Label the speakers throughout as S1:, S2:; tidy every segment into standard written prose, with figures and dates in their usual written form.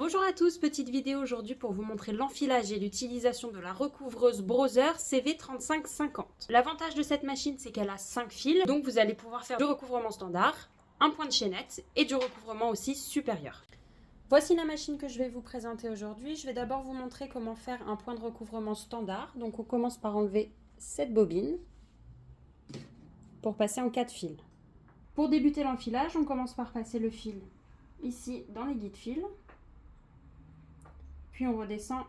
S1: Bonjour à tous, petite vidéo aujourd'hui pour vous montrer l'enfilage et l'utilisation de la recouvreuse Brother CV3550. L'avantage de cette machine, c'est qu'elle a 5 fils, donc vous allez pouvoir faire du recouvrement standard, un point de chaînette et du recouvrement aussi supérieur. Voici la machine que je vais vous présenter aujourd'hui. Je vais d'abord vous montrer comment faire un point de recouvrement standard. Donc on commence par enlever cette bobine pour passer en 4 fils. Pour débuter l'enfilage, on commence par passer le fil ici dans les guides-fils. Puis on redescend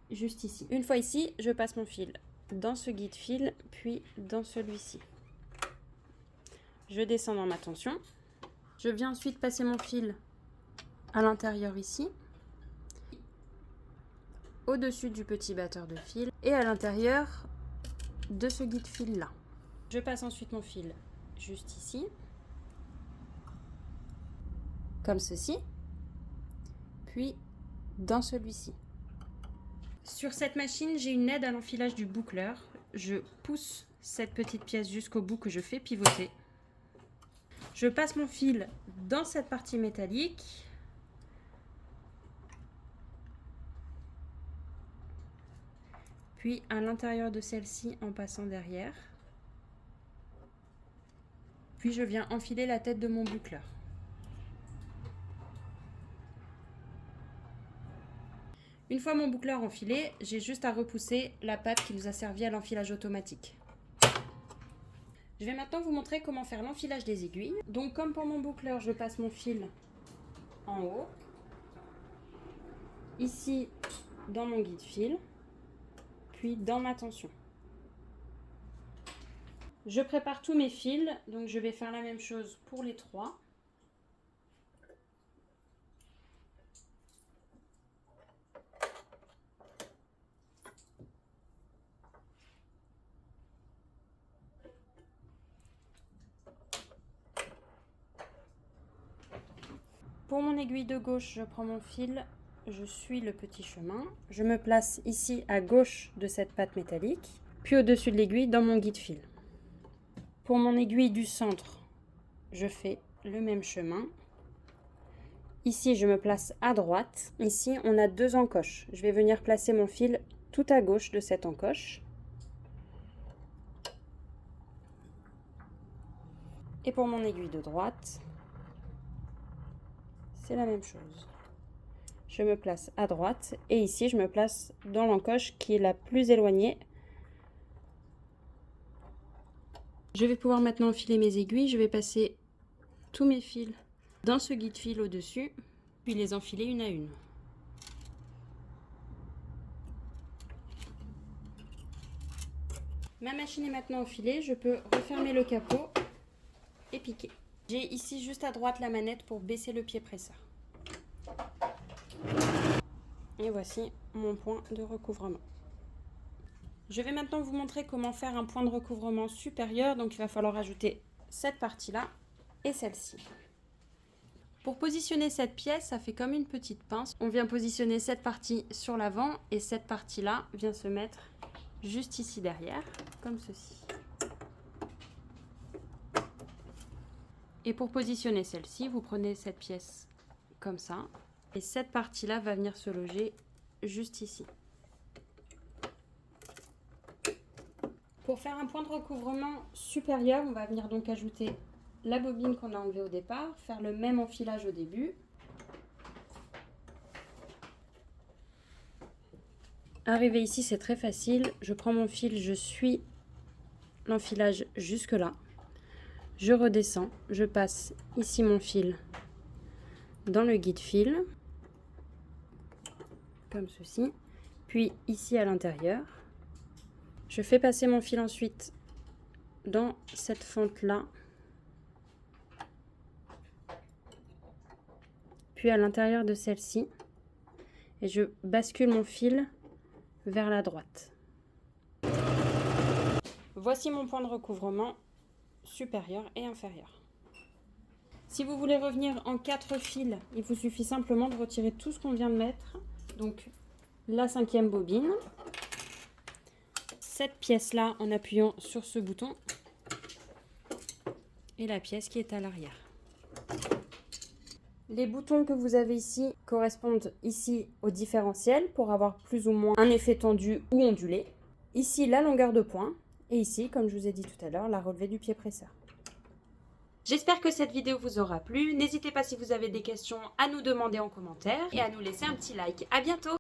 S1: juste ici. Une fois ici, je passe mon fil dans ce guide-fil, puis dans celui-ci. Je descends dans ma tension. Je viens ensuite passer mon fil à l'intérieur ici, au-dessus du petit batteur de fil et à l'intérieur de ce guide-fil là. Je passe ensuite mon fil juste ici, comme ceci, puis dans celui-ci. Sur cette machine, j'ai une aide à l'enfilage du boucleur. Je pousse cette petite pièce jusqu'au bout que je fais pivoter. Je passe mon fil dans cette partie métallique. Puis à l'intérieur de celle-ci en passant derrière. Puis je viens enfiler la tête de mon boucleur. Une fois mon boucleur enfilé, j'ai juste à repousser la patte qui nous a servi à l'enfilage automatique. Je vais maintenant vous montrer comment faire l'enfilage des aiguilles. Donc comme pour mon boucleur, je passe mon fil en haut, ici dans mon guide-fil, puis dans ma tension. Je prépare tous mes fils, donc je vais faire la même chose pour les trois. Pour mon aiguille de gauche, je prends mon fil, je suis le petit chemin. Je me place ici à gauche de cette patte métallique, puis au-dessus de l'aiguille dans mon guide-fil. Pour mon aiguille du centre, je fais le même chemin. Ici, je me place à droite. Ici, on a deux encoches. Je vais venir placer mon fil tout à gauche de cette encoche. Et pour mon aiguille de droite, c'est la même chose. Je me place à droite et ici, je me place dans l'encoche qui est la plus éloignée. Je vais pouvoir maintenant enfiler mes aiguilles. Je vais passer tous mes fils dans ce guide-fil au-dessus, puis les enfiler une à une. Ma machine est maintenant enfilée, je peux refermer le capot et piquer. J'ai ici juste à droite la manette pour baisser le pied presseur. Et voici mon point de recouvrement. Je vais maintenant vous montrer comment faire un point de recouvrement supérieur. Donc il va falloir ajouter cette partie-là et celle-ci. Pour positionner cette pièce, ça fait comme une petite pince. On vient positionner cette partie sur l'avant et cette partie-là vient se mettre juste ici derrière, comme ceci. Et pour positionner celle-ci, vous prenez cette pièce comme ça. Et cette partie-là va venir se loger juste ici. Pour faire un point de recouvrement supérieur, on va venir donc ajouter la bobine qu'on a enlevée au départ, faire le même enfilage au début. Arrivé ici, c'est très facile. Je prends mon fil, je suis l'enfilage jusque là. Je redescends, je passe ici mon fil dans le guide-fil, comme ceci, puis ici à l'intérieur. Je fais passer mon fil ensuite dans cette fente-là, puis à l'intérieur de celle-ci, et je bascule mon fil vers la droite. Voici mon point de recouvrement supérieur et inférieur. Si vous voulez revenir en 4 fils, il vous suffit simplement de retirer tout ce qu'on vient de mettre. Donc la 5e bobine, cette pièce-là en appuyant sur ce bouton et la pièce qui est à l'arrière. Les boutons que vous avez ici correspondent ici au différentiel pour avoir plus ou moins un effet tendu ou ondulé. Ici, la longueur de poing. Et ici, comme je vous ai dit tout à l'heure, la relevée du pied presseur. J'espère que cette vidéo vous aura plu. N'hésitez pas si vous avez des questions à nous demander en commentaire et à nous laisser un petit like. À bientôt!